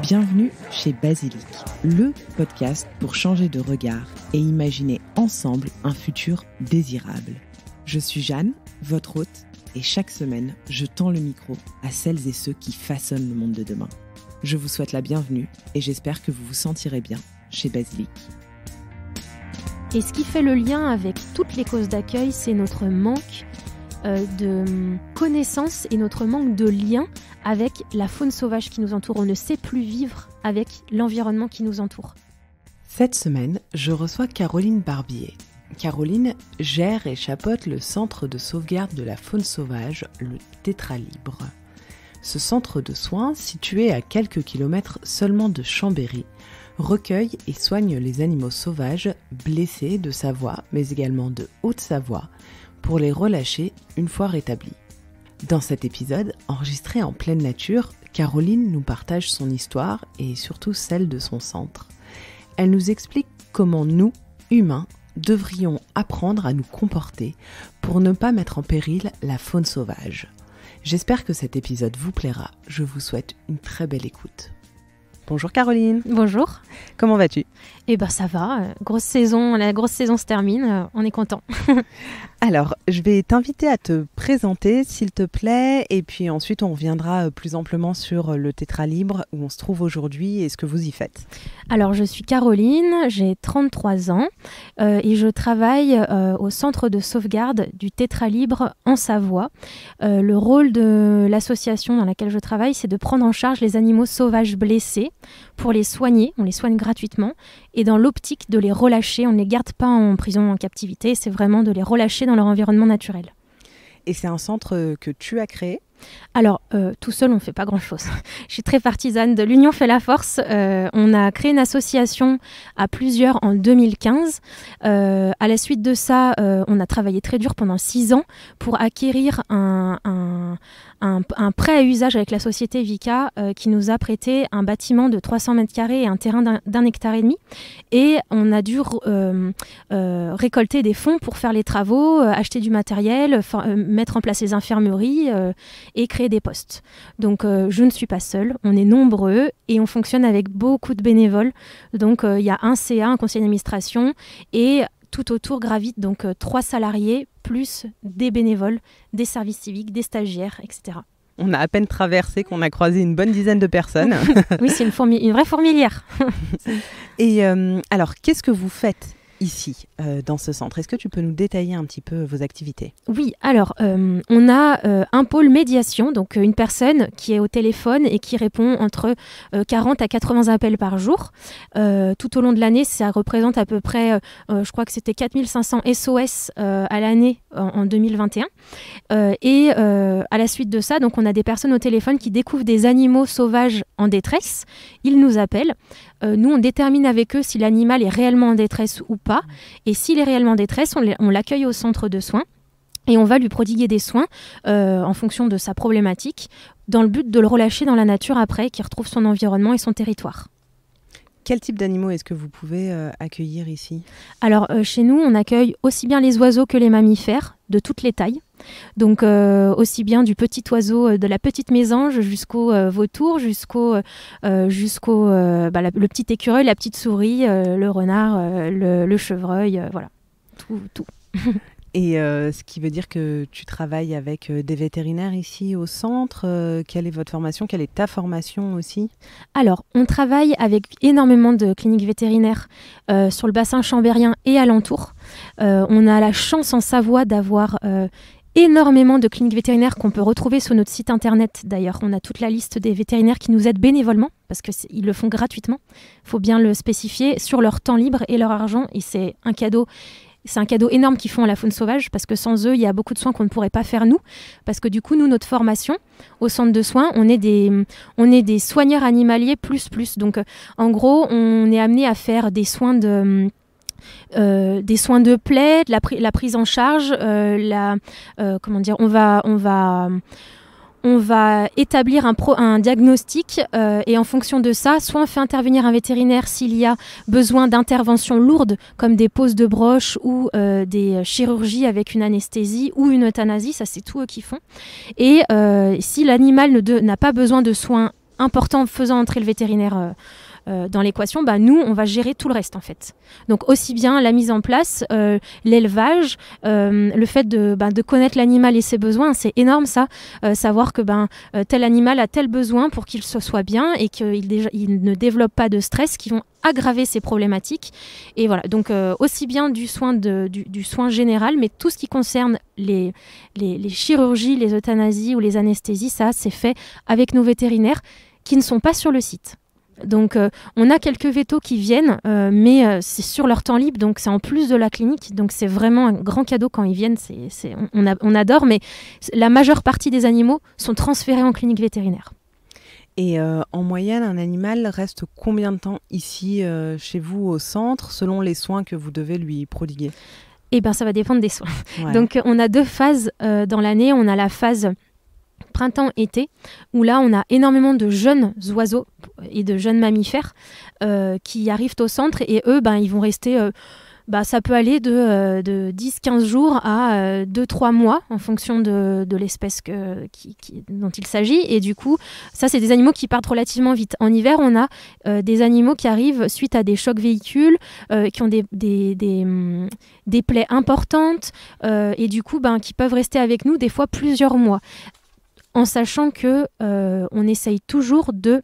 Bienvenue chez Basilic, le podcast pour changer de regard et imaginer ensemble un futur désirable. Je suis Jeanne, votre hôte, et chaque semaine, je tends le micro à celles et ceux qui façonnent le monde de demain. Je vous souhaite la bienvenue et j'espère que vous vous sentirez bien chez Basilic. Et ce qui fait le lien avec toutes les causes d'accueil, c'est notre manque de connaissances et notre manque de lien avec la faune sauvage qui nous entoure. On ne sait plus vivre avec l'environnement qui nous entoure. Cette semaine, je reçois Caroline Barbier. Caroline gère et chapeaute le centre de sauvegarde de la faune sauvage, le Tétralibre. Ce centre de soins, situé à quelques kilomètres seulement de Chambéry, recueille et soigne les animaux sauvages blessés de Savoie, mais également de Haute-Savoie, pour les relâcher une fois rétablis. Dans cet épisode, enregistré en pleine nature, Caroline nous partage son histoire et surtout celle de son centre. Elle nous explique comment nous, humains, devrions apprendre à nous comporter pour ne pas mettre en péril la faune sauvage. J'espère que cet épisode vous plaira. Je vous souhaite une très belle écoute. Bonjour Caroline. Bonjour. Comment vas-tu ? Eh ben ça va, grosse saison, la grosse saison se termine, on est content. Alors, je vais t'inviter à te présenter s'il te plaît et puis ensuite on reviendra plus amplement sur le Tétralibre où on se trouve aujourd'hui et ce que vous y faites. Alors, je suis Caroline, j'ai 33 ans et je travaille au centre de sauvegarde du Tétralibre en Savoie. Le rôle de l'association dans laquelle je travaille, c'est de prendre en charge les animaux sauvages blessés pour les soigner, on les soigne gratuitement, et dans l'optique de les relâcher, on ne les garde pas en prison, en captivité, c'est vraiment de les relâcher dans leur environnement naturel. Et c'est un centre que tu as créé ? Alors, tout seul, on ne fait pas grand-chose. Je suis très partisane de l'union fait la force. On a créé une association à plusieurs en 2015. À la suite de ça, on a travaillé très dur pendant 6 ans pour acquérir un prêt à usage avec la société Vika qui nous a prêté un bâtiment de 300 mètres carrés et un terrain d'1,5 hectare. Et on a dû récolter des fonds pour faire les travaux, acheter du matériel, mettre en place les infirmeries et créer des postes. Donc je ne suis pas seule, on est nombreux et on fonctionne avec beaucoup de bénévoles. Donc il y a un CA, un conseil d'administration et tout autour gravitent donc 3 salariés plus des bénévoles, des services civiques, des stagiaires, etc. On a à peine traversé qu'on a croisé une bonne dizaine de personnes. Oui, c'est une vraie fourmilière. Et alors, qu'est-ce que vous faites ici, dans ce centre ? Est-ce que tu peux nous détailler un petit peu vos activités ? Oui, alors on a un pôle médiation, donc une personne qui est au téléphone et qui répond entre 40 à 80 appels par jour. Tout au long de l'année, ça représente à peu près, je crois que c'était 4500 SOS à l'année en 2021. Et à la suite de ça, donc on a des personnes au téléphone qui découvrent des animaux sauvages en détresse. Ils nous appellent. Nous, on détermine avec eux si l'animal est réellement en détresse ou pas. Et s'il est réellement en détresse, on l'accueille au centre de soins et on va lui prodiguer des soins en fonction de sa problématique dans le but de le relâcher dans la nature après, qu'il retrouve son environnement et son territoire. Quel type d'animaux est-ce que vous pouvez accueillir ici ? Alors, chez nous, on accueille aussi bien les oiseaux que les mammifères, de toutes les tailles. Donc, aussi bien du petit oiseau, de la petite mésange, jusqu'au vautour, jusqu'au le petit écureuil, la petite souris, le renard, le chevreuil, voilà, tout. Et ce qui veut dire que tu travailles avec des vétérinaires ici au centre. Quelle est votre formation ? Quelle est ta formation aussi ? Alors, on travaille avec énormément de cliniques vétérinaires sur le bassin chambérien et alentour. On a la chance en Savoie d'avoir énormément de cliniques vétérinaires qu'on peut retrouver sur notre site internet. D'ailleurs, on a toute la liste des vétérinaires qui nous aident bénévolement parce qu'ils le font gratuitement. Il faut bien le spécifier sur leur temps libre et leur argent. Et c'est un cadeau. C'est un cadeau énorme qu'ils font à la faune sauvage parce que sans eux, il y a beaucoup de soins qu'on ne pourrait pas faire nous. Parce que du coup, nous, notre formation au centre de soins, on est des soigneurs animaliers plus. Donc, en gros, on est amené à faire des soins de plaie, la prise en charge, on on va établir un diagnostic et en fonction de ça, soit on fait intervenir un vétérinaire s'il y a besoin d'interventions lourdes comme des poses de broche ou des chirurgies avec une anesthésie ou une euthanasie, ça c'est tout eux qui font. Et si l'animal n'a pas besoin de soins importants faisant entrer le vétérinaire dans l'équation, nous, on va gérer tout le reste en fait. Donc aussi bien la mise en place, l'élevage, le fait de connaître l'animal et ses besoins, c'est énorme ça. Savoir que tel animal a tel besoin pour qu'il se soit bien et qu'il ne développe pas de stress qui vont aggraver ces problématiques. Et voilà, donc aussi bien du soin général, mais tout ce qui concerne les chirurgies, les euthanasies ou les anesthésies, ça c'est fait avec nos vétérinaires qui ne sont pas sur le site. Donc on a quelques vétos qui viennent, mais c'est sur leur temps libre, donc c'est en plus de la clinique, donc c'est vraiment un grand cadeau quand ils viennent, on adore, mais la majeure partie des animaux sont transférés en clinique vétérinaire. Et en moyenne, un animal reste combien de temps ici, chez vous, au centre, selon les soins que vous devez lui prodiguer ? Eh bien, ça va dépendre des soins. Ouais. Donc on a 2 phases dans l'année, on a la phase printemps-été, où là on a énormément de jeunes oiseaux et de jeunes mammifères qui arrivent au centre et eux ils vont rester, ça peut aller de 10-15 jours à 2-3 mois en fonction de l'espèce dont il s'agit, et du coup ça c'est des animaux qui partent relativement vite. En hiver on a des animaux qui arrivent suite à des chocs véhicules, qui ont des plaies importantes et du coup qui peuvent rester avec nous des fois plusieurs mois. En sachant que on essaye toujours de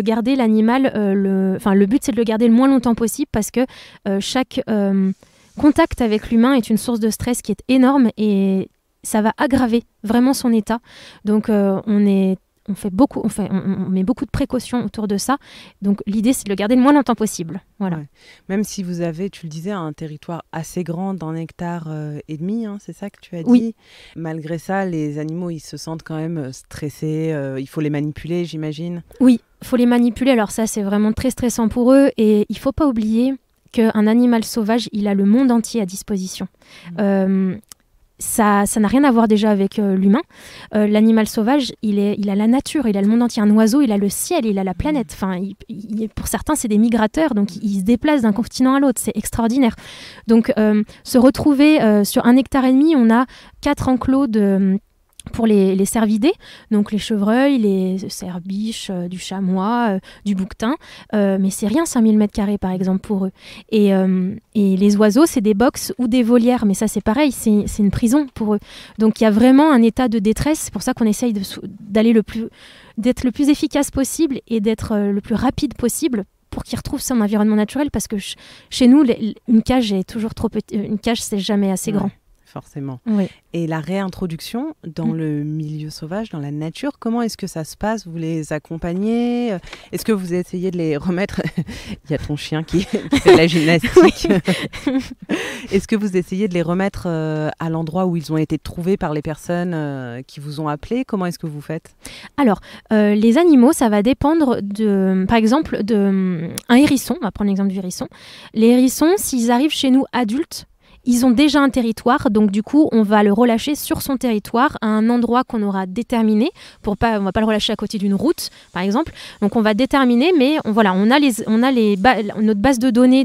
garder l'animal, le but c'est de le garder le moins longtemps possible parce que chaque contact avec l'humain est une source de stress qui est énorme et ça va aggraver vraiment son état. Donc on met beaucoup de précautions autour de ça. Donc l'idée c'est de le garder le moins longtemps possible. Voilà. Ouais. Même si vous avez, tu le disais, un territoire assez grand d'1,5 hectare, c'est ça que tu as dit. Oui. Malgré ça, les animaux, ils se sentent quand même stressés. Il faut les manipuler, j'imagine. Oui, il faut les manipuler. Alors ça, c'est vraiment très stressant pour eux. Et il ne faut pas oublier qu'un animal sauvage, il a le monde entier à disposition. Ça n'a rien à voir déjà avec l'humain. L'animal sauvage, il a la nature, il a le monde entier. Un oiseau, il a le ciel, il a la planète. Enfin, pour certains, c'est des migrateurs, donc ils se déplacent d'un continent à l'autre. C'est extraordinaire. Donc, se retrouver sur 1,5 hectare, on a 4 enclos pour les cervidés, donc les chevreuils, les cerbiches, du chamois, du bouquetin, mais c'est rien 5000 m² par exemple pour eux. Et les oiseaux, c'est des box ou des volières, mais ça c'est pareil, c'est une prison pour eux. Donc il y a vraiment un état de détresse, c'est pour ça qu'on essaye d'être le plus efficace possible et d'être le plus rapide possible pour qu'il retrouve son environnement naturel, parce que chez nous, une cage est toujours trop petite, une cage c'est jamais assez grand. Forcément. Oui. Et la réintroduction dans le milieu sauvage, dans la nature, comment est-ce que ça se passe ? Vous les accompagnez ? Est-ce que vous essayez de les remettre Il y a ton chien qui fait de la gymnastique. Est-ce que vous essayez de les remettre à l'endroit où ils ont été trouvés par les personnes qui vous ont appelé ? Comment est-ce que vous faites ? Alors, les animaux, ça va dépendre par exemple, un hérisson. On va prendre l'exemple du hérisson. Les hérissons, s'ils arrivent chez nous adultes, ils ont déjà un territoire, donc du coup, on va le relâcher sur son territoire à un endroit qu'on aura déterminé. On va pas le relâcher à côté d'une route, par exemple. Donc, on va déterminer, mais on a notre base de données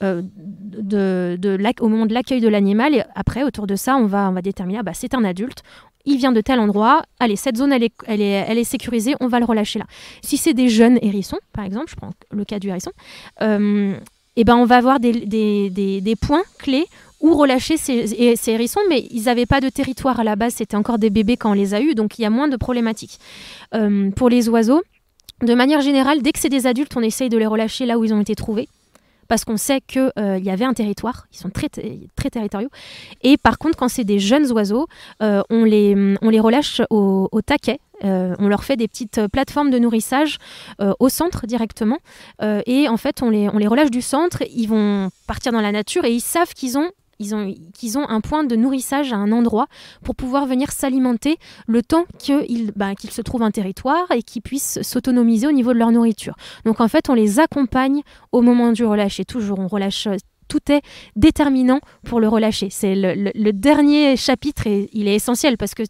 au moment de l'accueil de l'animal. Et après, autour de ça, on va déterminer, c'est un adulte. Il vient de tel endroit. Allez, cette zone, elle est sécurisée. On va le relâcher là. Si c'est des jeunes hérissons, par exemple, je prends le cas du hérisson, on va avoir des points clés où relâcher ces hérissons, mais ils n'avaient pas de territoire à la base, c'était encore des bébés quand on les a eus, donc il y a moins de problématiques. Pour les oiseaux, de manière générale, dès que c'est des adultes, on essaye de les relâcher là où ils ont été trouvés, parce qu'on sait qu'il y avait un territoire, ils sont très, très territoriaux. Et par contre, quand c'est des jeunes oiseaux, on les relâche au taquet. On leur fait des petites plateformes de nourrissage au centre directement. Et en fait, on les relâche du centre, ils vont partir dans la nature et ils savent qu'ils ont un point de nourrissage à un endroit pour pouvoir venir s'alimenter le temps qu'ils se trouvent un territoire et qu'ils puissent s'autonomiser au niveau de leur nourriture. Donc en fait, on les accompagne au moment du relâche. Et toujours, on relâche tout est déterminant pour le relâcher. C'est le dernier chapitre et il est essentiel parce que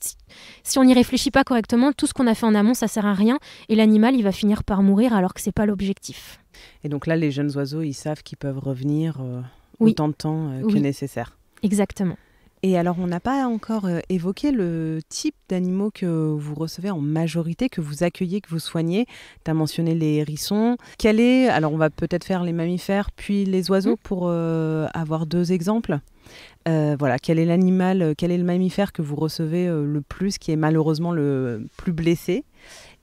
si on n'y réfléchit pas correctement, tout ce qu'on a fait en amont, ça sert à rien et l'animal, il va finir par mourir alors que c'est pas l'objectif. Et donc là, les jeunes oiseaux, ils savent qu'ils peuvent revenir Oui. autant de temps que Oui. nécessaire. Exactement. Et alors, on n'a pas encore évoqué le type d'animaux que vous recevez en majorité, que vous accueillez, que vous soignez. Tu as mentionné les hérissons. Alors, on va peut-être faire les mammifères, puis les oiseaux pour avoir 2 exemples. Voilà, quel est le mammifère que vous recevez le plus, qui est malheureusement le plus blessé,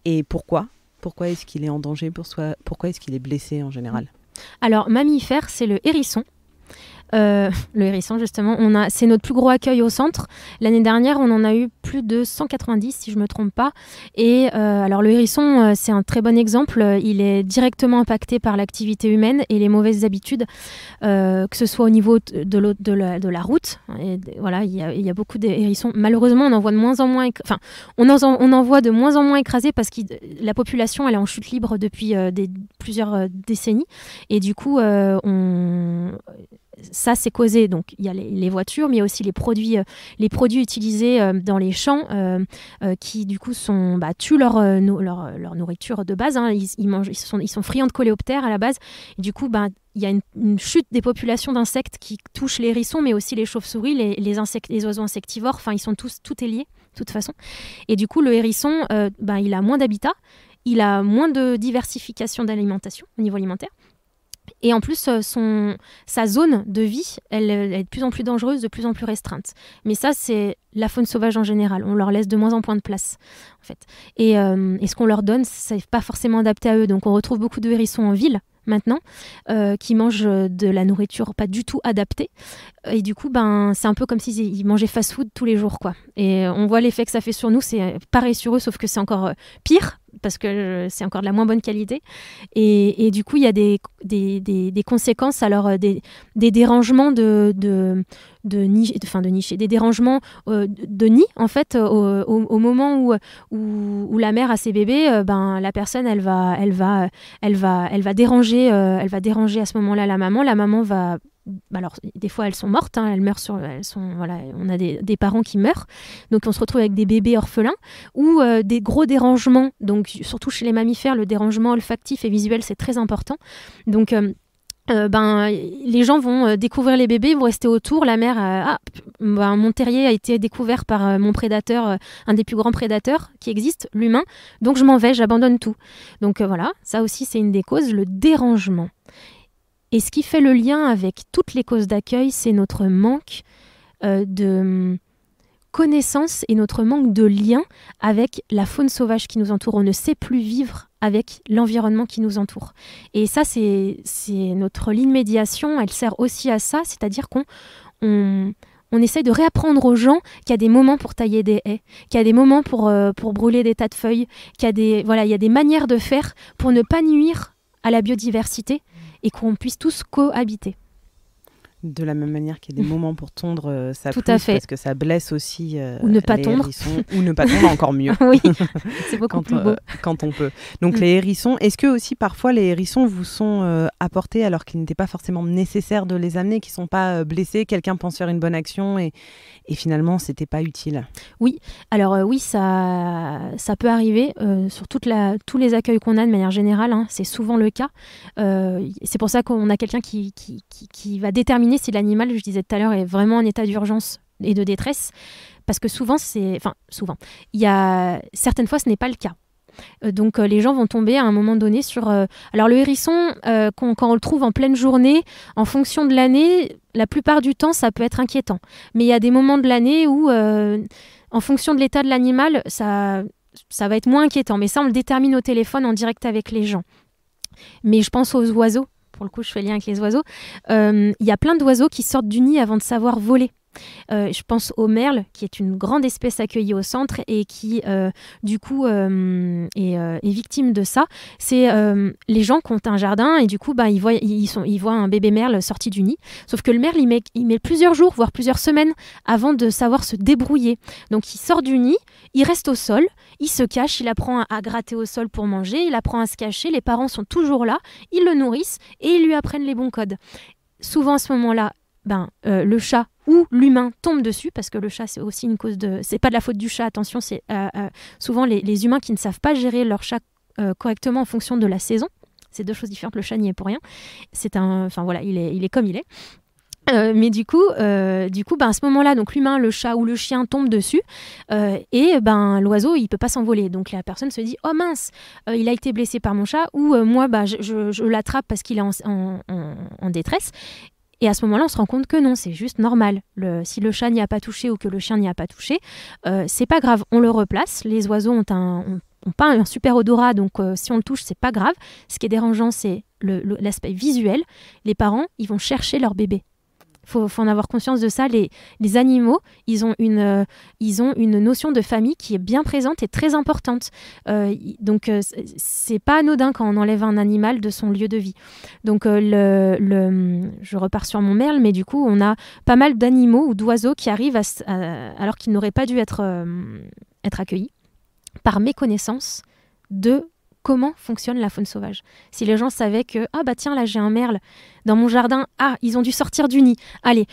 et pourquoi ? Pourquoi est-ce qu'il est en danger ? Pourquoi est-ce qu'il est blessé en général ? Alors, mammifère, c'est le hérisson. Le hérisson, justement, c'est notre plus gros accueil au centre. L'année dernière, on en a eu plus de 190, si je ne me trompe pas. Et alors, le hérisson, c'est un très bon exemple. Il est directement impacté par l'activité humaine et les mauvaises habitudes, que ce soit au niveau de la route. Et voilà, il y a beaucoup d'hérissons. Malheureusement, on en voit de moins en moins. On en voit de moins en moins écrasés parce que la population, elle est en chute libre depuis plusieurs décennies. Et du coup, ça, c'est causé. Donc, il y a les voitures, mais il y a aussi les produits utilisés dans les champs qui, du coup, tuent leur nourriture de base. Hein. Ils sont friands de coléoptères à la base. Et du coup, il y a une chute des populations d'insectes qui touchent les hérissons, mais aussi les chauves-souris, les oiseaux insectivores. Enfin, tout est lié, de toute façon. Et du coup, le hérisson, il a moins d'habitat, il a moins de diversification d'alimentation au niveau alimentaire. Et en plus, sa zone de vie, elle est de plus en plus dangereuse, de plus en plus restreinte. Mais ça, c'est la faune sauvage en général. On leur laisse de moins en moins de place, en fait. Et ce qu'on leur donne, ça n'est pas forcément adapté à eux. Donc, on retrouve beaucoup de hérissons en ville, maintenant, qui mangent de la nourriture pas du tout adaptée. Et du coup, c'est un peu comme s'ils mangeaient fast-food tous les jours, quoi. Et on voit l'effet que ça fait sur nous. C'est pareil sur eux, sauf que c'est encore pire, parce que c'est encore de la moins bonne qualité. Et du coup, il y a des conséquences, alors des dérangements des dérangements de nid, en fait, au moment où la mère a ses bébés, la personne, elle va déranger à ce moment-là la maman. La maman va... Alors, des fois, elles sont mortes, hein, elles meurent on a des parents qui meurent, donc on se retrouve avec des bébés orphelins ou des gros dérangements, donc surtout chez les mammifères, le dérangement olfactif et visuel, c'est très important. Donc, les gens vont découvrir les bébés, vont rester autour. La mère, mon terrier a été découvert par mon prédateur, un des plus grands prédateurs qui existe, l'humain, donc je m'en vais, j'abandonne tout. Donc voilà, ça aussi, c'est une des causes, le dérangement. Et ce qui fait le lien avec toutes les causes d'accueil, c'est notre manque de connaissance et notre manque de lien avec la faune sauvage qui nous entoure. On ne sait plus vivre avec l'environnement qui nous entoure. Et ça, c'est notre ligne médiation, elle sert aussi à ça, c'est-à-dire qu'on essaye de réapprendre aux gens qu'il y a des moments pour tailler des haies, qu'il y a des moments pour brûler des tas de feuilles, qu'il y a des manières de faire pour ne pas nuire à la biodiversité et qu'on puisse tous cohabiter. De la même manière qu'il y a des moments pour tondre sa Tout pelouse, à fait. Parce que ça blesse aussi ou ne pas les tondre. hérissons. Ou ne pas tondre, encore mieux. Oui, c'est beaucoup plus beau. Quand on peut. Donc les hérissons, est-ce que aussi parfois les hérissons vous sont apportés alors qu'il n'était pas forcément nécessaire de les amener, qu'ils ne sont pas blessés, quelqu'un pense faire une bonne action et finalement c'était pas utile? Oui, alors oui, ça peut arriver sur tous les accueils qu'on a de manière générale, hein, c'est souvent le cas. C'est pour ça qu'on a quelqu'un qui va déterminer si l'animal, je disais tout à l'heure, est vraiment en état d'urgence et de détresse, parce que souvent, il y a certaines fois ce n'est pas le cas. Donc les gens vont tomber à un moment donné sur... Alors le hérisson, quand on le trouve en pleine journée, en fonction de l'année, la plupart du temps, ça peut être inquiétant. Mais il y a des moments de l'année où, en fonction de l'état de l'animal, ça va être moins inquiétant. Mais ça, on le détermine au téléphone en direct avec les gens. Mais je pense aux oiseaux. Pour le coup, je fais lien avec les oiseaux. Il y a plein d'oiseaux qui sortent du nid avant de savoir voler. Je pense au merle, qui est une grande espèce accueillie au centre et qui, du coup, est victime de ça. C'est les gens qui ont un jardin et du coup, ils voient un bébé merle sorti du nid. Sauf que le merle, il met plusieurs jours, voire plusieurs semaines avant de savoir se débrouiller. Donc, il sort du nid, il reste au sol, il se cache, il apprend à gratter au sol pour manger, il apprend à se cacher. Les parents sont toujours là, ils le nourrissent et ils lui apprennent les bons codes. souvent à ce moment-là, le chat ou l'humain tombe dessus, parce que le chat, c'est aussi une cause de... C'est pas de la faute du chat, attention, c'est souvent les humains qui ne savent pas gérer leur chat correctement en fonction de la saison. C'est deux choses différentes, le chat n'y est pour rien. Il est comme il est. Mais du coup, à ce moment-là, donc l'humain, le chat ou le chien tombe dessus et l'oiseau, il peut pas s'envoler. Donc la personne se dit, oh mince, il a été blessé par mon chat, ou moi, je l'attrape parce qu'il est en détresse. Et à ce moment-là, on se rend compte que non, c'est juste normal. Si le chat n'y a pas touché ou que le chien n'y a pas touché, c'est pas grave. On le replace. Les oiseaux ont pas un super odorat, donc si on le touche, c'est pas grave. Ce qui est dérangeant, c'est l'aspect visuel. Les parents, ils vont chercher leur bébé. Faut en avoir conscience de ça. Les animaux, ils ont une notion de famille qui est bien présente et très importante. Donc, c'est pas anodin quand on enlève un animal de son lieu de vie. Donc, je repars sur mon merle, mais du coup, on a pas mal d'animaux ou d'oiseaux qui arrivent alors qu'ils n'auraient pas dû être accueillis par méconnaissance de comment fonctionne la faune sauvage. Si les gens savaient que, tiens, là j'ai un merle dans mon jardin, ils ont dû sortir du nid. Allez,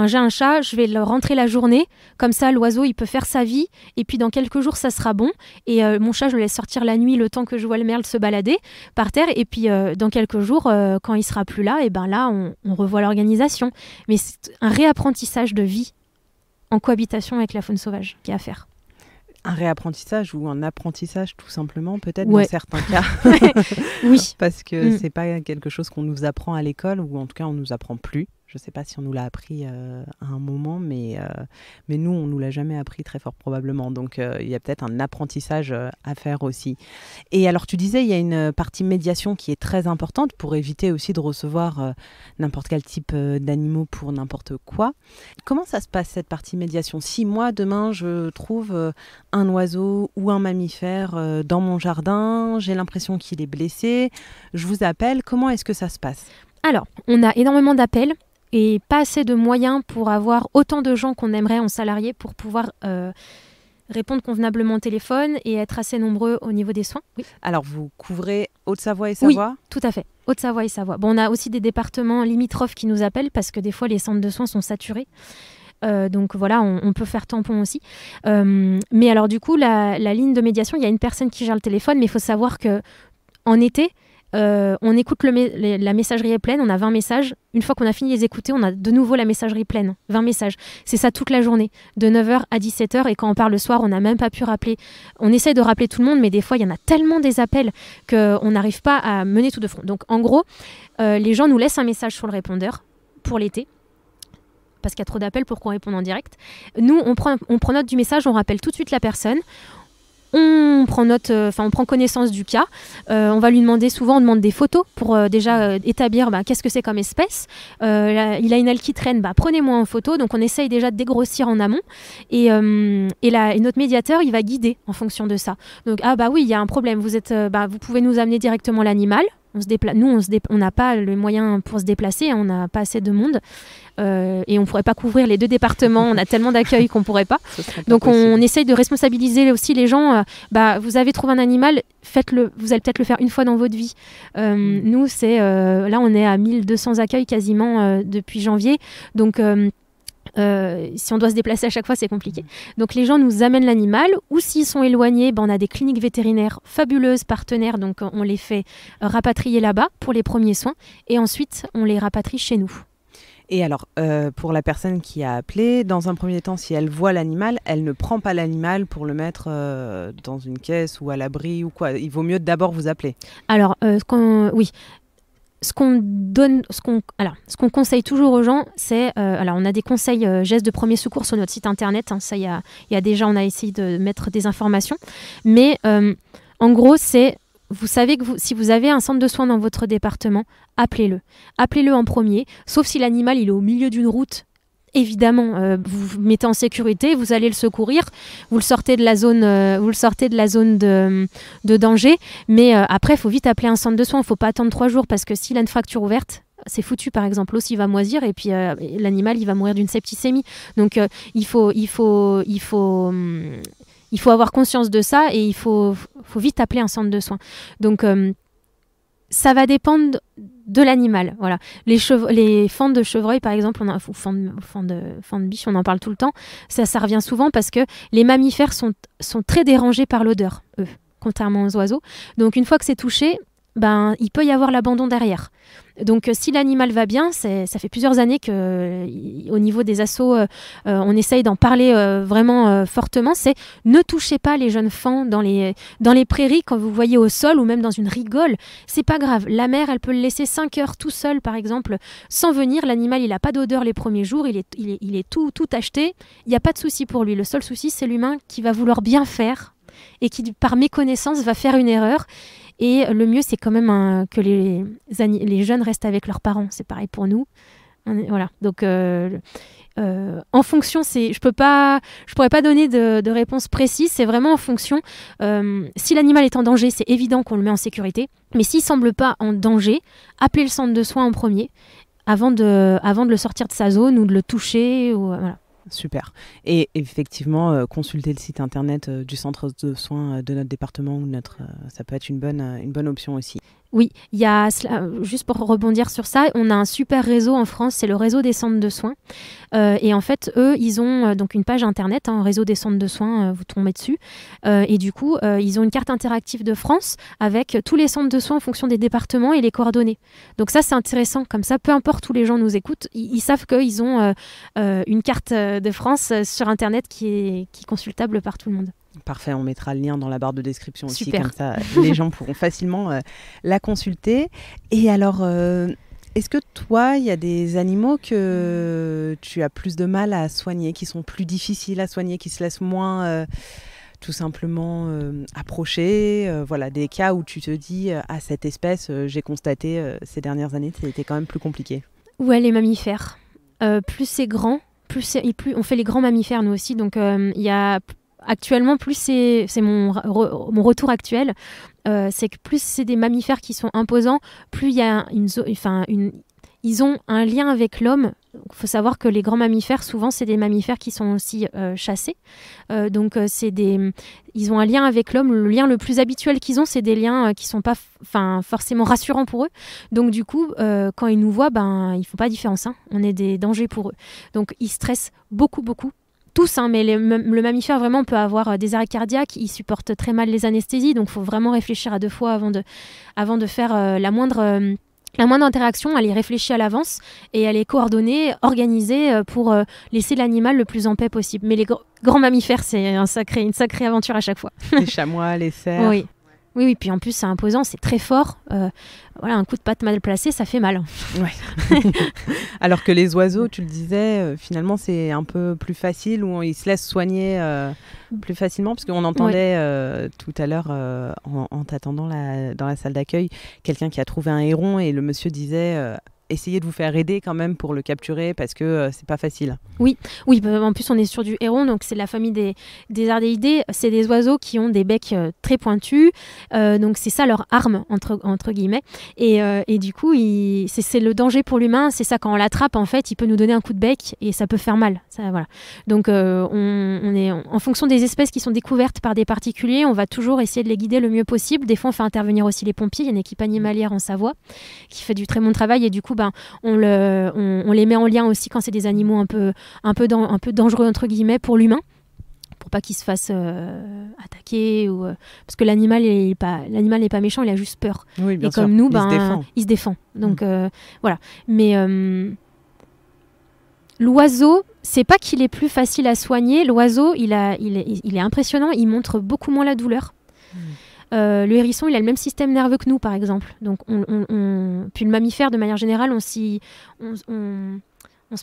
j'ai un chat, je vais le rentrer la journée, comme ça l'oiseau il peut faire sa vie, et puis dans quelques jours ça sera bon, et mon chat je le laisse sortir la nuit le temps que je vois le merle se balader par terre, et puis dans quelques jours, quand il sera plus là, et là on revoit l'organisation. Mais c'est un réapprentissage de vie en cohabitation avec la faune sauvage qui est à faire. Un réapprentissage ou un apprentissage tout simplement, peut-être dans certains cas. Oui. Parce que c'est pas quelque chose qu'on nous apprend à l'école, ou en tout cas on nous apprend plus. Je sais pas si on nous l'a appris à un moment, mais nous on nous l'a jamais appris très fort probablement. Donc il y a peut-être un apprentissage à faire aussi. Et alors tu disais, il y a une partie médiation qui est très importante pour éviter aussi de recevoir n'importe quel type d'animaux pour n'importe quoi. Comment ça se passe cette partie médiation? Si moi demain je trouve un oiseau ou un mammifère dans mon jardin, j'ai l'impression qu'il est blessé, je vous appelle, comment est-ce que ça se passe? Alors, on a énormément d'appels et pas assez de moyens pour avoir autant de gens qu'on aimerait en salariés pour pouvoir répondre convenablement au téléphone et être assez nombreux au niveau des soins. Oui. Alors, vous couvrez Haute-Savoie et Savoie? Oui, tout à fait. Haute-Savoie et Savoie. On a aussi des départements limitrophes qui nous appellent parce que des fois, les centres de soins sont saturés. Donc voilà, on peut faire tampon aussi. Mais alors du coup, la ligne de médiation, il y a une personne qui gère le téléphone, mais il faut savoir qu'en été, on écoute la messagerie est pleine, on a 20 messages. Une fois qu'on a fini de les écouter, on a de nouveau la messagerie pleine, 20 messages. C'est ça toute la journée, de 9h à 17h. Et quand on part le soir, on n'a même pas pu rappeler. On essaye de rappeler tout le monde, mais des fois, il y en a tellement des appels qu'on n'arrive pas à mener tout de front. Donc en gros, les gens nous laissent un message sur le répondeur pour l'été, parce qu'il y a trop d'appels pour qu'on réponde en direct. Nous, on prend note du message, on rappelle tout de suite la personne. On prend connaissance du cas. On va lui demander, souvent on demande des photos pour déjà établir qu'est-ce que c'est comme espèce. Il a une aile qui traîne, prenez-moi en photo. Donc on essaye déjà de dégrossir en amont. Et notre médiateur, il va guider en fonction de ça. Donc oui, il y a un problème. Vous pouvez nous amener directement l'animal. On n'a pas le moyen pour se déplacer, on n'a pas assez de monde et on ne pourrait pas couvrir les deux départements, on a tellement d'accueil qu'on ne pourrait pas. Donc on essaye de responsabiliser aussi les gens. Vous avez trouvé un animal, faites-le, vous allez peut-être le faire une fois dans votre vie. Nous, là on est à 1200 accueils quasiment depuis janvier. Donc si on doit se déplacer à chaque fois, c'est compliqué. Donc les gens nous amènent l'animal, ou s'ils sont éloignés, on a des cliniques vétérinaires fabuleuses, partenaires, donc on les fait rapatrier là-bas pour les premiers soins, et ensuite on les rapatrie chez nous. Et alors, pour la personne qui a appelé, dans un premier temps, si elle voit l'animal, elle ne prend pas l'animal pour le mettre dans une caisse ou à l'abri ou quoi. Il vaut mieux d'abord vous appeler. Alors, oui. Ce qu'on conseille toujours aux gens, c'est... on a des conseils gestes de premier secours sur notre site internet. Ça, il y a déjà, on a essayé de mettre des informations. Mais en gros, c'est... Vous savez que si vous avez un centre de soins dans votre département, appelez-le. Appelez-le en premier, sauf si l'animal il est au milieu d'une route. Évidemment, vous vous mettez en sécurité, vous allez le secourir, vous le sortez de la zone de danger. Mais après, il faut vite appeler un centre de soins. Il ne faut pas attendre 3 jours parce que s'il a une fracture ouverte, c'est foutu. Par exemple, l'os il va moisir et puis l'animal il va mourir d'une septicémie. Donc il faut avoir conscience de ça et il faut vite appeler un centre de soins. Donc ça va dépendre de l'animal. Voilà. Les fentes de chevreuil, par exemple, fentes de biche, on en parle tout le temps. Ça revient souvent parce que les mammifères sont très dérangés par l'odeur, eux, contrairement aux oiseaux. Donc, une fois que c'est touché, il peut y avoir l'abandon derrière. Donc, si l'animal va bien, ça fait plusieurs années qu'au niveau des assos, on essaye d'en parler vraiment fortement. C'est ne touchez pas les jeunes faons dans les prairies quand vous voyez au sol ou même dans une rigole. C'est pas grave. La mère, elle peut le laisser 5 heures tout seul, par exemple, sans venir. L'animal, il n'a pas d'odeur les premiers jours. Il est tout acheté. Il n'y a pas de souci pour lui. Le seul souci, c'est l'humain qui va vouloir bien faire et qui, par méconnaissance, va faire une erreur. Et le mieux, c'est quand même que les jeunes restent avec leurs parents. C'est pareil pour nous. Voilà. Donc, en fonction, je pourrais pas donner de réponse précise. C'est vraiment en fonction. Si l'animal est en danger, c'est évident qu'on le met en sécurité. Mais s'il semble pas en danger, appelez le centre de soins en premier avant de le sortir de sa zone ou de le toucher. Voilà. Super. Et effectivement, consulter le site internet du centre de soins de notre département ou ça peut être une bonne option aussi. Oui, il y a, juste pour rebondir sur ça, on a un super réseau en France, c'est le réseau des centres de soins. Et en fait, eux, ils ont donc une page internet, réseau des centres de soins, vous tombez dessus. Et du coup, ils ont une carte interactive de France avec tous les centres de soins en fonction des départements et les coordonnées. Donc ça, c'est intéressant. Comme ça, peu importe où les gens nous écoutent, ils savent qu'ils ont une carte de France sur internet qui est consultable par tout le monde. Parfait, on mettra le lien dans la barre de description aussi, Super. Comme ça les gens pourront facilement la consulter. Et alors, est-ce que toi, il y a des animaux que tu as plus de mal à soigner, qui sont plus difficiles à soigner, qui se laissent moins tout simplement approcher, voilà, des cas où tu te dis, cette espèce, j'ai constaté ces dernières années, c'était quand même plus compliqué. Ouais, les mammifères. Plus c'est grand, plus on fait les grands mammifères nous aussi, donc il y a... Actuellement, plus c'est mon retour actuel, c'est que plus c'est des mammifères qui sont imposants, plus il y a ils ont un lien avec l'homme. Il faut savoir que les grands mammifères, souvent, c'est des mammifères qui sont aussi chassés. Donc, ils ont un lien avec l'homme. Le lien le plus habituel qu'ils ont, c'est des liens qui ne sont pas forcément rassurants pour eux. Donc, du coup, quand ils nous voient, ils ne font pas différence. On est des dangers pour eux. Donc, ils stressent beaucoup, beaucoup. Tous, mais le mammifère, vraiment, peut avoir des arrêts cardiaques. Il supporte très mal les anesthésies. Donc, il faut vraiment réfléchir à 2 fois avant de faire la moindre interaction. Elle est réfléchie à l'avance et elle est coordonnée, organisée pour laisser l'animal le plus en paix possible. Mais les grands mammifères, c'est une sacrée aventure à chaque fois. Les chamois, les cerfs. Oui, puis en plus, c'est imposant, c'est très fort. Voilà, un coup de patte mal placé, ça fait mal. Ouais. Alors que les oiseaux, tu le disais, finalement, c'est un peu plus facile, où ils se laissent soigner plus facilement, parce qu'on entendait tout à l'heure, en t'attendant dans la salle d'accueil, quelqu'un qui a trouvé un héron, et le monsieur disait... essayez de vous faire aider quand même pour le capturer parce que c'est pas facile. Oui, en plus on est sur du héron, donc c'est de la famille des ardéidés. C'est des oiseaux qui ont des becs très pointus, donc c'est ça leur arme entre guillemets. Et du coup, c'est le danger pour l'humain. C'est ça, quand on l'attrape, en fait, il peut nous donner un coup de bec et ça peut faire mal. Ça, voilà. Donc on est en fonction des espèces qui sont découvertes par des particuliers, on va toujours essayer de les guider le mieux possible. Des fois, on fait intervenir aussi les pompiers. Il y a une équipe animalière en Savoie qui fait du très bon travail, et du coup, on les met en lien aussi quand c'est des animaux un peu dangereux entre guillemets pour l'humain, pour pas qu'il se fasse attaquer parce que l'animal n'est pas méchant, il a juste peur. Oui, bien et sûr. Comme nous, il se défend. Donc voilà. Mais l'oiseau, c'est pas qu'il est plus facile à soigner. L'oiseau, il est impressionnant. Il montre beaucoup moins la douleur. Le hérisson, il a le même système nerveux que nous, par exemple. Donc, puis le mammifère, de manière générale, on se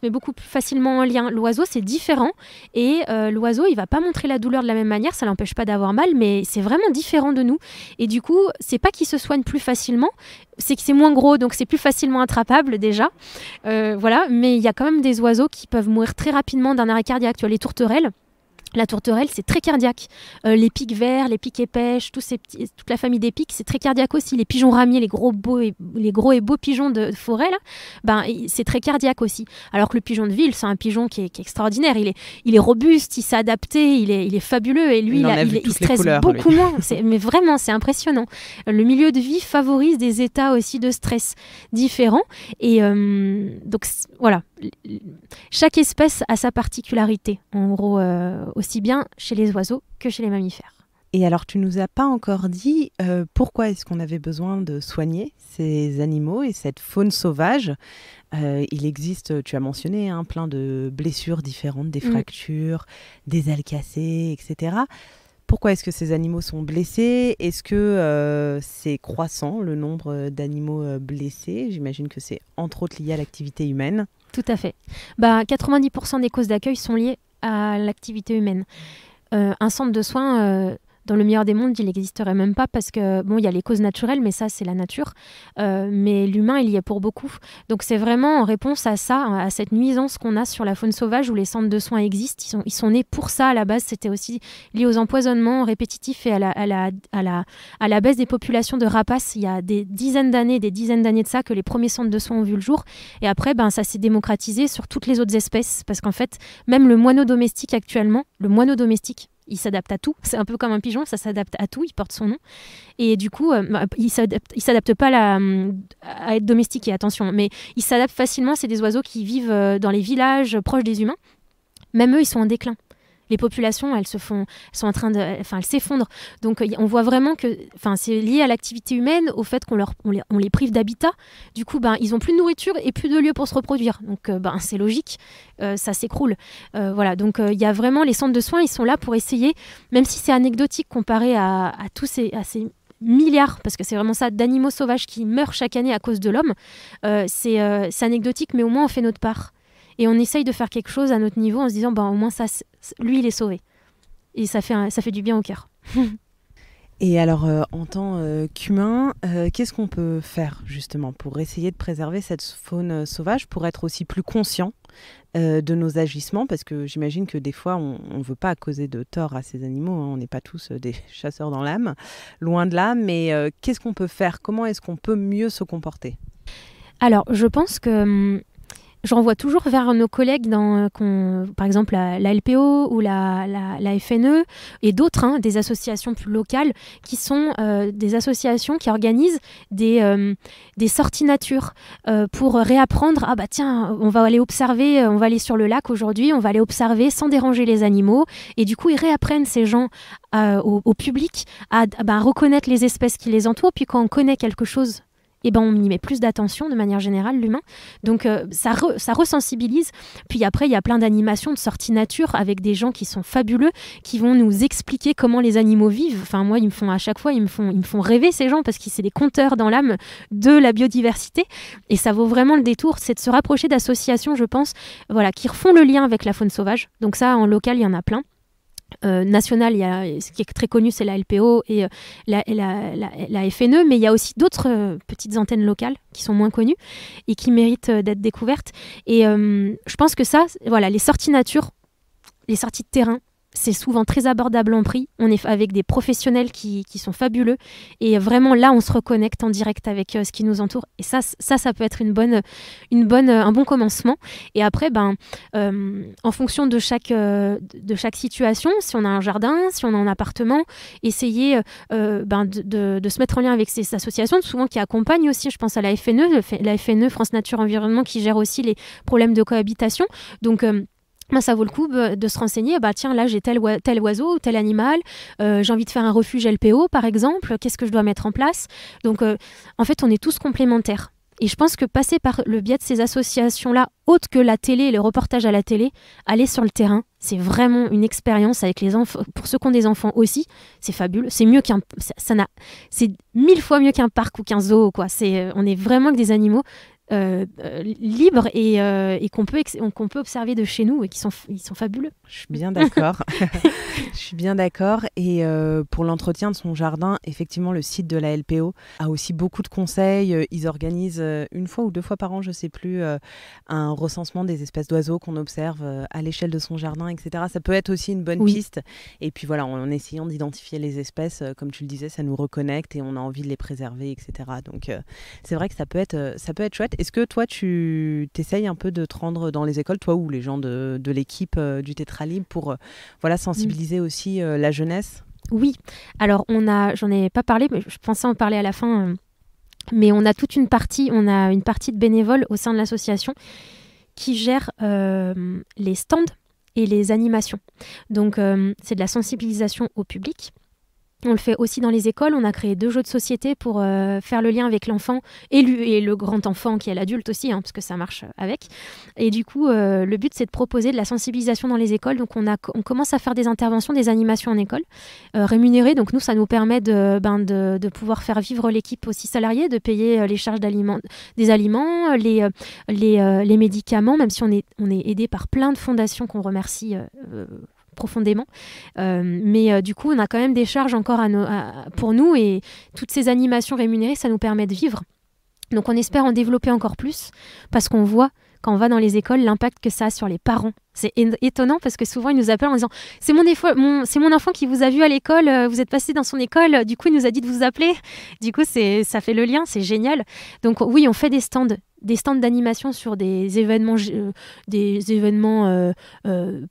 met beaucoup plus facilement en lien. L'oiseau, c'est différent. Et l'oiseau, il va pas montrer la douleur de la même manière. Ça l'empêche pas d'avoir mal, mais c'est vraiment différent de nous. Et du coup, c'est pas qu'il se soigne plus facilement, c'est que c'est moins gros, donc c'est plus facilement attrapable déjà. Voilà. Mais il y a quand même des oiseaux qui peuvent mourir très rapidement d'un arrêt cardiaque. Tu vois, les tourterelles. La tourterelle, c'est très cardiaque. Les pics verts, les pics épêches, toute la famille des pics, c'est très cardiaque aussi. Les pigeons ramiers, les gros et beaux pigeons de forêt, là, c'est très cardiaque aussi. Alors que le pigeon de ville, c'est un pigeon qui est extraordinaire. Il est robuste, il s'est adapté, il est fabuleux. Et lui, il stresse beaucoup moins. Mais vraiment, c'est impressionnant. Le milieu de vie favorise des états aussi de stress différents. Et donc, voilà. Chaque espèce a sa particularité, en gros, aussi bien chez les oiseaux que chez les mammifères. Et alors, tu nous as pas encore dit pourquoi est-ce qu'on avait besoin de soigner ces animaux et cette faune sauvage. Il existe, tu as mentionné, plein de blessures différentes, des fractures, des ailes cassées, etc. Pourquoi est-ce que ces animaux sont blessés? Est-ce que c'est croissant, le nombre d'animaux blessés? J'imagine que c'est entre autres lié à l'activité humaine. Tout à fait. 90% des causes d'accueil sont liées à l'activité humaine. Un centre de soins, dans le meilleur des mondes, il n'existerait même pas parce que, bon, il y a les causes naturelles, mais ça, c'est la nature. Mais l'humain, il y est pour beaucoup. Donc, c'est vraiment en réponse à ça, à cette nuisance qu'on a sur la faune sauvage où les centres de soins existent. Ils sont nés pour ça, à la base. C'était aussi lié aux empoisonnements répétitifs et à la baisse des populations de rapaces. Il y a des dizaines d'années de ça que les premiers centres de soins ont vu le jour. Et après, ça s'est démocratisé sur toutes les autres espèces parce qu'en fait, même le moineau domestique actuellement, il s'adapte à tout. C'est un peu comme un pigeon, ça s'adapte à tout, il porte son nom. Et du coup, il s'adapte pas à être domestiqué, attention, mais il s'adapte facilement. C'est des oiseaux qui vivent dans les villages proches des humains. Même eux, ils sont en déclin. Les populations, elles s'effondrent. Donc, on voit vraiment que c'est lié à l'activité humaine, au fait qu'on les prive d'habitat. Du coup, ils n'ont plus de nourriture et plus de lieu pour se reproduire. Donc, c'est logique, ça s'écroule. Voilà, donc il y a vraiment les centres de soins, ils sont là pour essayer, même si c'est anecdotique comparé à ces milliards, parce que c'est vraiment ça, d'animaux sauvages qui meurent chaque année à cause de l'homme. C'est anecdotique, mais au moins on fait notre part. Et on essaye de faire quelque chose à notre niveau en se disant, au moins ça, lui, il est sauvé. Et ça fait du bien au cœur. Et alors, en tant qu'humain, qu'est-ce qu'on peut faire justement pour essayer de préserver cette faune sauvage, pour être aussi plus conscient de nos agissements? Parce que j'imagine que des fois, on ne veut pas causer de tort à ces animaux. On n'est pas tous des chasseurs dans l'âme, loin de là. Mais qu'est-ce qu'on peut faire? Comment est-ce qu'on peut mieux se comporter? Alors, je pense que... je renvoie toujours vers nos collègues par exemple la LPO ou la FNE et d'autres, des associations plus locales qui sont des associations qui organisent des sorties nature pour réapprendre, tiens, on va aller observer, on va aller sur le lac aujourd'hui, on va aller observer sans déranger les animaux. Et du coup, ils réapprennent ces gens au public à reconnaître les espèces qui les entourent. Puis quand on connaît quelque chose, on y met plus d'attention de manière générale, l'humain. Donc ça resensibilise. Puis après, il y a plein d'animations de sorties nature avec des gens qui sont fabuleux, qui vont nous expliquer comment les animaux vivent. Enfin, moi, à chaque fois, ils me font rêver, ces gens, parce que c'est des conteurs dans l'âme de la biodiversité. Et ça vaut vraiment le détour. C'est de se rapprocher d'associations, je pense, qui refont le lien avec la faune sauvage. Donc ça, en local, il y en a plein. National, ce qui est très connu, c'est la LPO et la FNE, mais il y a aussi d'autres petites antennes locales qui sont moins connues et qui méritent d'être découvertes. Et je pense que les sorties nature, les sorties de terrain, c'est souvent très abordable en prix. On est avec des professionnels qui sont fabuleux. Et vraiment, là, on se reconnecte en direct avec ce qui nous entoure. Et ça peut être un bon commencement. Et après, en fonction de chaque situation, si on a un jardin, si on a un appartement, essayer de se mettre en lien avec ces associations, souvent qui accompagnent aussi, je pense à la FNE, France Nature Environnement, qui gère aussi les problèmes de cohabitation. Donc, ça vaut le coup de se renseigner. Tiens, là, j'ai tel oiseau ou tel animal. J'ai envie de faire un refuge LPO, par exemple. Qu'est-ce que je dois mettre en place? Donc, en fait, on est tous complémentaires. Et je pense que passer par le biais de ces associations-là, autres que la télé et le reportage à la télé, aller sur le terrain, c'est vraiment une expérience avec les enfants. Pour ceux qui ont des enfants aussi, c'est fabuleux. C'est mieux c'est 1000 fois mieux qu'un parc ou qu'un zoo, quoi. On est vraiment avec des animaux. libres et qu'on peut observer de chez nous et ils sont fabuleux. Je suis bien d'accord. Je suis bien d'accord. Et pour l'entretien de son jardin, effectivement, le site de la LPO a aussi beaucoup de conseils. Ils organisent 1 fois ou 2 fois par an, je ne sais plus, un recensement des espèces d'oiseaux qu'on observe à l'échelle de son jardin, etc. Ça peut être aussi une bonne piste. Et puis voilà, en essayant d'identifier les espèces, comme tu le disais, ça nous reconnecte et on a envie de les préserver, etc. Donc c'est vrai que ça peut être chouette. Est-ce que toi, tu t'essayes un peu de te rendre dans les écoles, toi ou les gens de l'équipe du Tétralibre, pour sensibiliser aussi la jeunesse? Oui, alors j'en ai pas parlé, mais je pensais en parler à la fin, mais on a une partie de bénévoles au sein de l'association qui gère les stands et les animations. Donc c'est de la sensibilisation au public. On le fait aussi dans les écoles. On a créé 2 jeux de société pour faire le lien avec l'enfant et le grand enfant qui est l'adulte aussi, parce que ça marche avec. Et du coup, le but, c'est de proposer de la sensibilisation dans les écoles. Donc, on commence à faire des interventions, des animations en école, rémunérées. Donc, nous, ça nous permet de pouvoir faire vivre l'équipe aussi salariée, de payer les charges des aliments, les médicaments, même si on est aidé par plein de fondations qu'on remercie profondément, mais du coup on a quand même des charges encore pour nous, et toutes ces animations rémunérées, ça nous permet de vivre. Donc on espère en développer encore plus, parce qu'on voit quand on va dans les écoles l'impact que ça a sur les parents. C'est étonnant parce que souvent ils nous appellent en disant c'est mon enfant qui vous a vu à l'école, vous êtes passé dans son école, du coup il nous a dit de vous appeler. Du coup ça fait le lien, c'est génial. Donc oui, on fait des stands d'animation sur des événements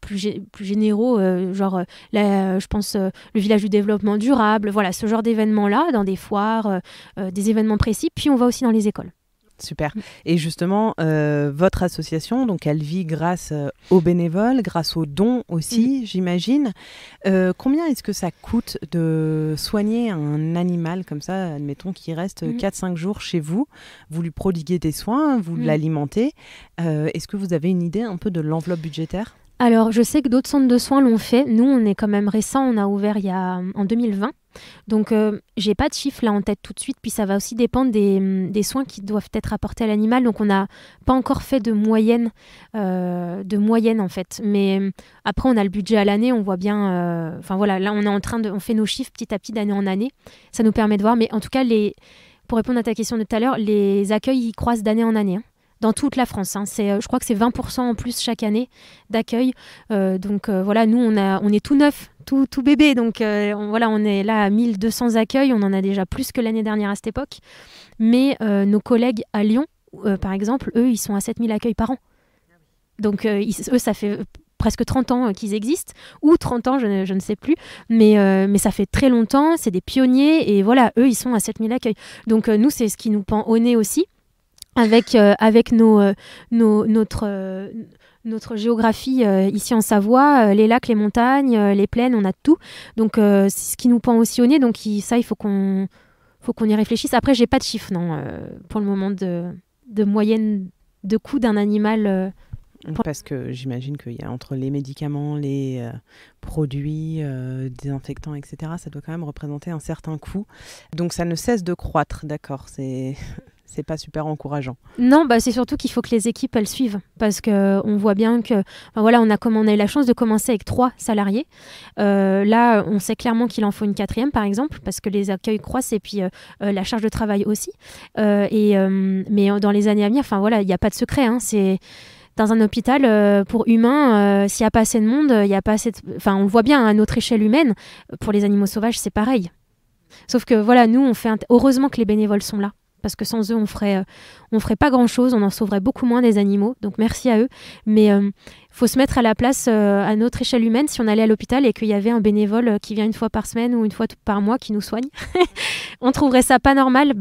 plus généraux, je pense le village du développement durable, voilà, ce genre d'événements-là, dans des foires, des événements précis. Puis on va aussi dans les écoles. Super. Et justement, votre association, donc, elle vit grâce aux bénévoles, grâce aux dons aussi, j'imagine. Combien est-ce que ça coûte de soigner un animal comme ça, admettons, qui reste 4-5 jours chez vous? Vous lui prodiguez des soins, vous l'alimentez. Est-ce que vous avez une idée un peu de l'enveloppe budgétaire? Alors, je sais que d'autres centres de soins l'ont fait. Nous, on est quand même récent. On a ouvert en 2020. Donc, j'ai pas de chiffre là en tête tout de suite. Puis, ça va aussi dépendre des soins qui doivent être apportés à l'animal. Donc, on n'a pas encore fait de moyenne en fait. Mais après, on a le budget à l'année. On voit bien... Enfin, voilà, là, on fait nos chiffres petit à petit d'année en année. Ça nous permet de voir. Mais en tout cas, pour répondre à ta question de tout à l'heure, les accueils, ils croissent d'année en année. Dans toute la France. Je crois que c'est 20% en plus chaque année d'accueil. Donc voilà, nous, on est tout neuf, tout bébé. Donc on est là à 1200 accueils. On en a déjà plus que l'année dernière à cette époque. Mais nos collègues à Lyon, par exemple, eux, ils sont à 7000 accueils par an. Donc eux, ça fait presque 30 ans qu'ils existent, ou 30 ans, je ne sais plus, mais ça fait très longtemps, c'est des pionniers, et voilà, eux, ils sont à 7000 accueils. Donc nous, c'est ce qui nous pend au nez aussi, avec notre géographie ici en Savoie, les lacs, les montagnes, les plaines, on a tout. Donc c'est ce qui nous pend aussi au nez. Donc il faut qu'on y réfléchisse. Après, j'ai pas de chiffre, non, pour le moment de moyenne de coût d'un animal. Parce que j'imagine qu'il y a entre les médicaments, les produits, désinfectants, etc., ça doit quand même représenter un certain coût. Donc ça ne cesse de croître, d'accord, c'est pas super encourageant. Non, c'est surtout qu'il faut que les équipes, elles suivent. Parce qu'on voit bien que... on a eu la chance de commencer avec 3 salariés. Là, on sait clairement qu'il en faut une 4e, par exemple, parce que les accueils croissent et puis la charge de travail aussi. Mais dans les années à venir, il n'y a pas de secret. C'est... Dans un hôpital, pour humains, s'il n'y a pas assez de monde, il n'y a pas assez de... on le voit bien à notre échelle humaine. Pour les animaux sauvages, c'est pareil. Sauf que nous, heureusement que les bénévoles sont là. Parce que sans eux, on ferait pas grand-chose, on en sauverait beaucoup moins des animaux, donc merci à eux. Mais faut se mettre à la place, à notre échelle humaine, si on allait à l'hôpital et qu'il y avait un bénévole qui vient 1 fois par semaine ou 1 fois par mois qui nous soigne, on trouverait ça pas normal.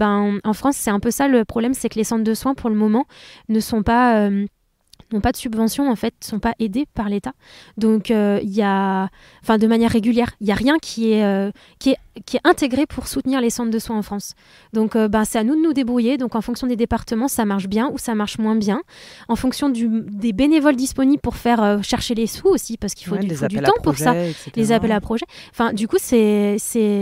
En France, c'est un peu ça le problème, c'est que les centres de soins, pour le moment, n'ont pas de subvention, en fait, ne sont pas aidés par l'État. Donc, de manière régulière, il n'y a rien qui est intégré pour soutenir les centres de soins en France. Donc, c'est à nous de nous débrouiller. Donc, en fonction des départements, ça marche bien ou ça marche moins bien. En fonction des bénévoles disponibles pour faire chercher les sous aussi, parce qu'il faut du temps pour ça. Les appels à projets. Du coup, c'est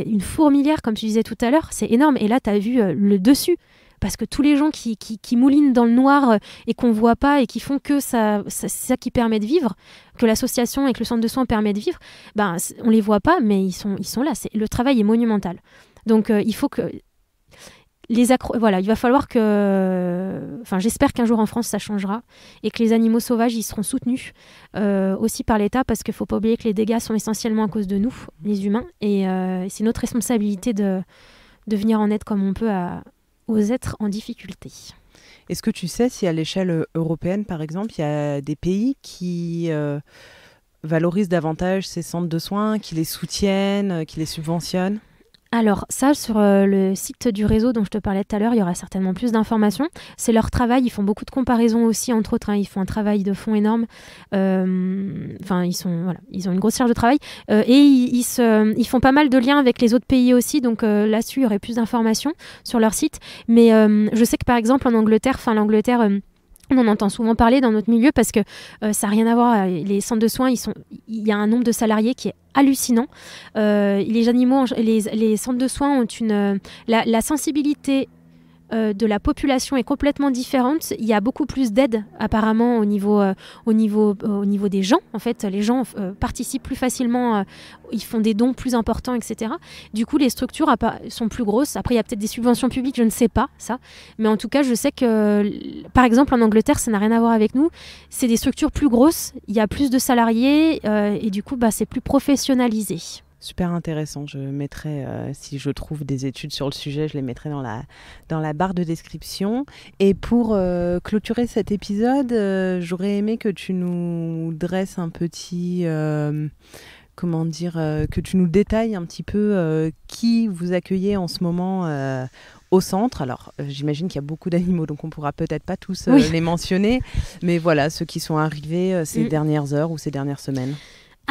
une fourmilière, comme tu disais tout à l'heure. C'est énorme. Et là, tu as vu le dessus. parce que tous les gens qui moulinent dans le noir et qu'on voit pas et qui font que c'est ça qui permet de vivre, que l'association et que le centre de soins permet de vivre, on les voit pas, mais ils sont là. Le travail est monumental. Donc il faut que voilà, il va falloir j'espère qu'un jour en France ça changera et que les animaux sauvages ils seront soutenus aussi par l'État, parce qu'il ne faut pas oublier que les dégâts sont essentiellement à cause de nous, les humains, et c'est notre responsabilité de venir en aide comme on peut aux êtres en difficulté. Est-ce que tu sais si à l'échelle européenne, par exemple, il y a des pays qui valorisent davantage ces centres de soins, qui les soutiennent, qui les subventionnent ? Alors ça, sur le site du réseau dont je te parlais tout à l'heure, il y aura certainement plus d'informations. C'est leur travail, ils font beaucoup de comparaisons aussi, entre autres, ils font un travail de fond énorme. Ils ont une grosse charge de travail. Et ils font pas mal de liens avec les autres pays aussi, donc là-dessus, il y aurait plus d'informations sur leur site. Mais je sais que par exemple, en Angleterre, on en entend souvent parler dans notre milieu parce que ça n'a rien à voir. Les centres de soins, il y a un nombre de salariés qui est hallucinant. Les centres de soins ont la sensibilité de la population est complètement différente. Il y a beaucoup plus d'aide apparemment au niveau des gens. En fait, les gens participent plus facilement, ils font des dons plus importants, etc. Du coup, les structures sont plus grosses. Après, il y a peut-être des subventions publiques, je ne sais pas ça. Mais en tout cas, je sais que, par exemple, en Angleterre, ça n'a rien à voir avec nous. C'est des structures plus grosses, il y a plus de salariés et du coup, c'est plus professionnalisé. Super intéressant. Je mettrai, si je trouve des études sur le sujet, je les mettrai dans la barre de description. Et pour clôturer cet épisode, j'aurais aimé que tu nous dresses un petit... que tu nous détailles un petit peu qui vous accueillez en ce moment au centre. Alors, j'imagine qu'il y a beaucoup d'animaux, donc on ne pourra peut-être pas tous les mentionner. Mais voilà, ceux qui sont arrivés ces dernières heures ou ces dernières semaines.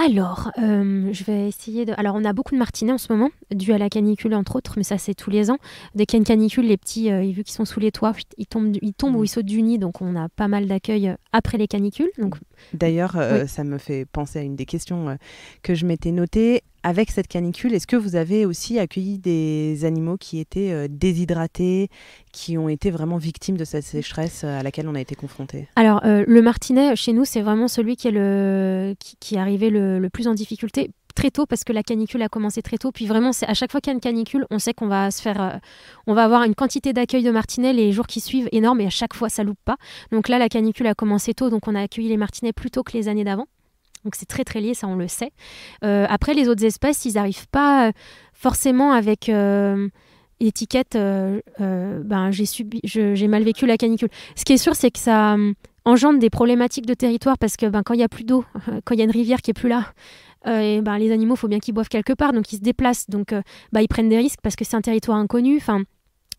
Alors, je vais essayer de... Alors, on a beaucoup de martinets en ce moment, dû à la canicule, entre autres, mais ça, c'est tous les ans. Dès qu'il y a une canicule, les petits, vu qu'ils sont sous les toits, ils tombent ou ils sautent du nid, donc on a pas mal d'accueil après les canicules. Donc... D'ailleurs, ça me fait penser à une des questions que je m'étais notée. Avec cette canicule, est-ce que vous avez aussi accueilli des animaux qui étaient déshydratés, qui ont été vraiment victimes de cette sécheresse à laquelle on a été confrontés ? Alors, le martinet, chez nous, c'est vraiment celui qui est arrivé le plus en difficulté très tôt, parce que la canicule a commencé très tôt. Puis vraiment, à chaque fois qu'il y a une canicule, on sait qu'on va on va avoir une quantité d'accueil de martinets les jours qui suivent énorme, et à chaque fois, ça loupe pas. Donc là, la canicule a commencé tôt, donc on a accueilli les martinets plus tôt que les années d'avant. Donc c'est très très lié, ça on le sait. Après, les autres espèces, ils n'arrivent pas forcément avec étiquette j'ai mal vécu la canicule. Ce qui est sûr, c'est que ça engendre des problématiques de territoire, parce que quand il n'y a plus d'eau, quand il y a une rivière qui n'est plus là, les animaux, il faut bien qu'ils boivent quelque part, donc ils se déplacent, donc ils prennent des risques parce que c'est un territoire inconnu.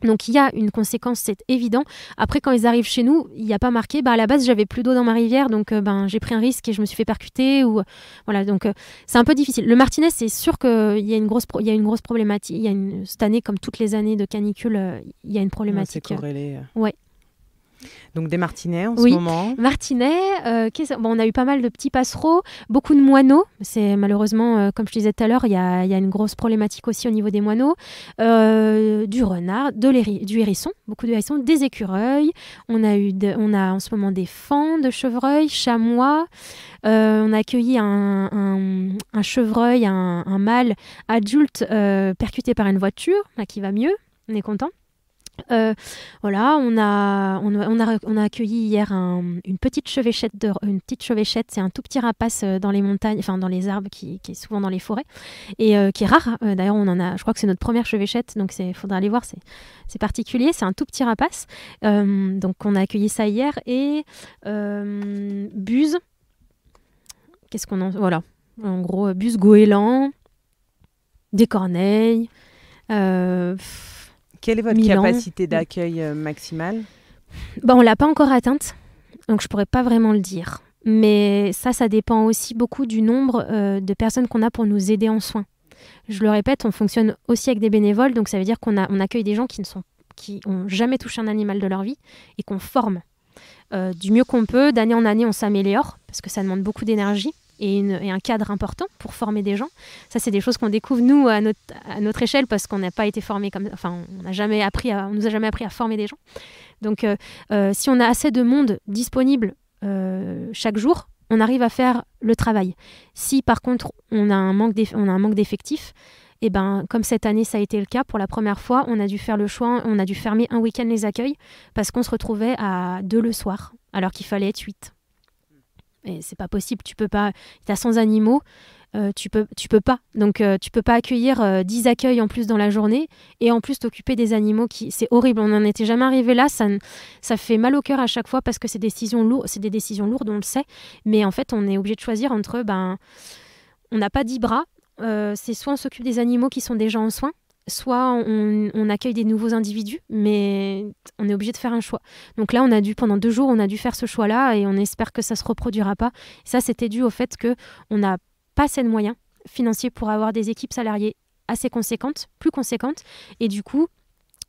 Donc il y a une conséquence, c'est évident. Après, quand ils arrivent chez nous, il n'y a pas marqué à la base j'avais plus d'eau dans ma rivière, donc j'ai pris un risque et je me suis fait percuter, ou voilà, donc c'est un peu difficile. Le martinet, c'est sûr qu'il y a une grosse problématique. Cette année, comme toutes les années de canicule, il y a une problématique. C'est corrélé. Ouais. Donc des martinets en ce moment. Martinets, on a eu pas mal de petits passereaux, beaucoup de moineaux. C'est malheureusement, comme je disais tout à l'heure, il y a une grosse problématique aussi au niveau des moineaux. Du renard, du hérisson, beaucoup de hérissons, des écureuils. On a en ce moment des faons de chevreuils, chamois. On a accueilli un chevreuil, un mâle adulte percuté par une voiture, là, qui va mieux. On est content. Voilà, on a accueilli hier une petite chevêchette, c'est un tout petit rapace dans les montagnes, enfin dans les arbres, qui est souvent dans les forêts et qui est rare. D'ailleurs, je crois que c'est notre première chevêchette, donc il faudra aller voir, c'est particulier, c'est un tout petit rapace. Donc on a accueilli ça hier, et buse. Qu'est-ce qu'on en... Voilà, en gros, buse, goéland, des corneilles. Quelle est votre capacité d'accueil maximale ? On ne l'a pas encore atteinte, donc je ne pourrais pas vraiment le dire. Mais ça dépend aussi beaucoup du nombre de personnes qu'on a pour nous aider en soins. Je le répète, on fonctionne aussi avec des bénévoles, donc ça veut dire qu'on accueille des gens qui n'ont jamais touché un animal de leur vie et qu'on forme du mieux qu'on peut. D'année en année, on s'améliore, parce que ça demande beaucoup d'énergie et un cadre important pour former des gens. Ça, c'est des choses qu'on découvre, nous, à notre échelle, parce qu'on n'a pas été formés comme... Enfin, on nous a jamais appris à former des gens. Donc, si on a assez de monde disponible chaque jour, on arrive à faire le travail. Si, par contre, on a un manque d'effectifs, et ben, comme cette année, ça a été le cas, pour la première fois, on a dû faire le choix, on a dû fermer un week-end les accueils, parce qu'on se retrouvait à 2 le soir, alors qu'il fallait être 8. Et c'est pas possible, tu peux pas, t'as 100 animaux, tu peux pas. Donc tu peux pas accueillir 10 accueils en plus dans la journée et en plus t'occuper des animaux c'est horrible, on n'en était jamais arrivé là, ça fait mal au cœur à chaque fois parce que c'est des décisions lourdes, on le sait, mais en fait on est obligé de choisir entre, on n'a pas 10 bras, c'est soit on s'occupe des animaux qui sont déjà en soins, soit on accueille des nouveaux individus, mais on est obligé de faire un choix. Donc là, pendant 2 jours, on a dû faire ce choix-là et on espère que ça ne se reproduira pas. Ça, c'était dû au fait qu'on n'a pas assez de moyens financiers pour avoir des équipes salariées assez conséquentes, plus conséquentes, et du coup,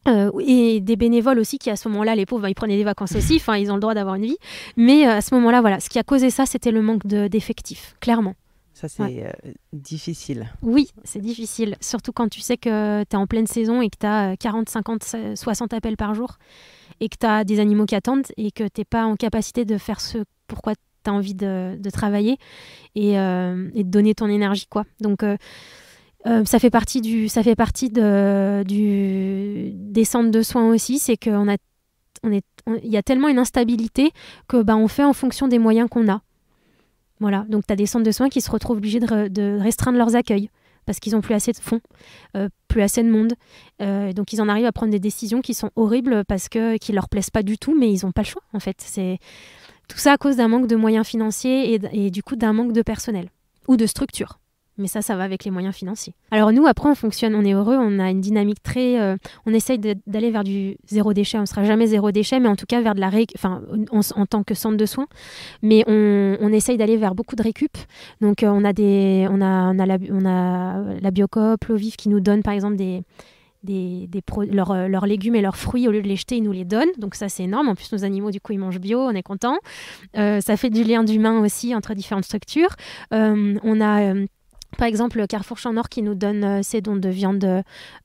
et des bénévoles aussi qui, à ce moment-là, les pauvres, ils prenaient des vacances aussi, enfin, ils ont le droit d'avoir une vie. Mais à ce moment-là, voilà, ce qui a causé ça, c'était le manque d'effectifs, clairement. Ça, c'est difficile. Oui, c'est difficile. Surtout quand tu sais que tu es en pleine saison et que tu as 40, 50, 60 appels par jour et que tu as des animaux qui attendent et que tu n'es pas en capacité de faire ce pourquoi tu as envie de travailler et de donner ton énergie, quoi. Donc, ça fait partie des centres de soins aussi. C'est qu'il y a tellement une instabilité que on fait en fonction des moyens qu'on a. Voilà, donc tu as des centres de soins qui se retrouvent obligés de restreindre leurs accueils parce qu'ils n'ont plus assez de fonds, plus assez de monde. Donc ils en arrivent à prendre des décisions qui sont horribles qui ne leur plaisent pas du tout, mais ils n'ont pas le choix en fait. C'est tout ça à cause d'un manque de moyens financiers et du coup d'un manque de personnel ou de structure. Mais ça va avec les moyens financiers. Alors nous, après, on fonctionne, on est heureux, on a une dynamique on essaye d'aller vers du zéro déchet. On ne sera jamais zéro déchet, mais en tout cas vers de la en tant que centre de soins. Mais on essaye d'aller vers beaucoup de récup. Donc on a la Biocoop, l'eau vive qui nous donne par exemple leurs légumes et leurs fruits, au lieu de les jeter, ils nous les donnent. Donc ça, c'est énorme. En plus, nos animaux, du coup, ils mangent bio, on est contents. Ça fait du lien d'humain aussi entre différentes structures. On a... Par exemple, Carrefour Champ Nord qui nous donne ses dons de viande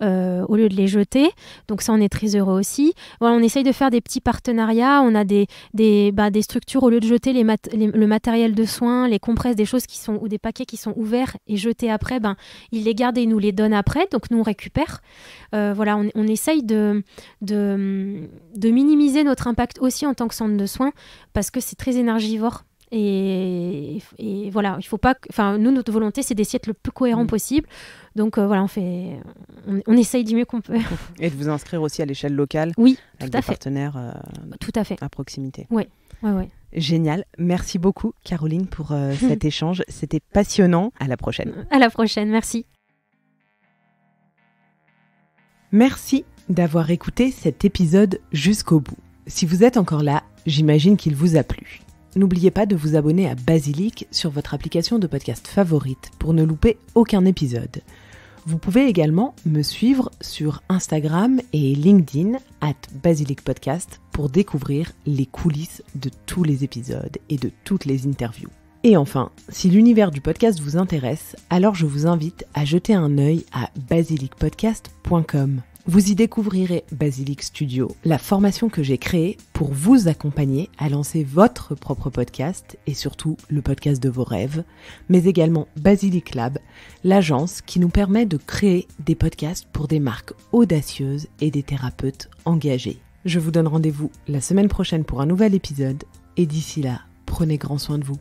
au lieu de les jeter. Donc ça, on est très heureux aussi. Voilà, on essaye de faire des petits partenariats. On a des structures, au lieu de jeter le matériel de soins, les compresses, des choses ou des paquets qui sont ouverts et jetés après, ils les gardent et ils nous les donnent après. Donc nous, on récupère. Voilà, on essaye de minimiser notre impact aussi en tant que centre de soins parce que c'est très énergivore. Et voilà, il faut pas. Nous, notre volonté, c'est d'essayer d'être le plus cohérent possible. Donc voilà, on essaye du mieux qu'on peut. Et de vous inscrire aussi à l'échelle locale. Oui, avec tout à des fait. Partenaires. Tout à fait. À proximité. Oui. Ouais. Génial. Merci beaucoup, Caroline, pour cet échange. C'était passionnant. À la prochaine. À la prochaine. Merci. Merci d'avoir écouté cet épisode jusqu'au bout. Si vous êtes encore là, j'imagine qu'il vous a plu. N'oubliez pas de vous abonner à Basilic sur votre application de podcast favorite pour ne louper aucun épisode. Vous pouvez également me suivre sur Instagram et LinkedIn @basilicpodcast pour découvrir les coulisses de tous les épisodes et de toutes les interviews. Et enfin, si l'univers du podcast vous intéresse, alors je vous invite à jeter un œil à basilicpodcast.com. Vous y découvrirez Basilic Studio, la formation que j'ai créée pour vous accompagner à lancer votre propre podcast et surtout le podcast de vos rêves, mais également Basilic Lab, l'agence qui nous permet de créer des podcasts pour des marques audacieuses et des thérapeutes engagés. Je vous donne rendez-vous la semaine prochaine pour un nouvel épisode et d'ici là, prenez grand soin de vous.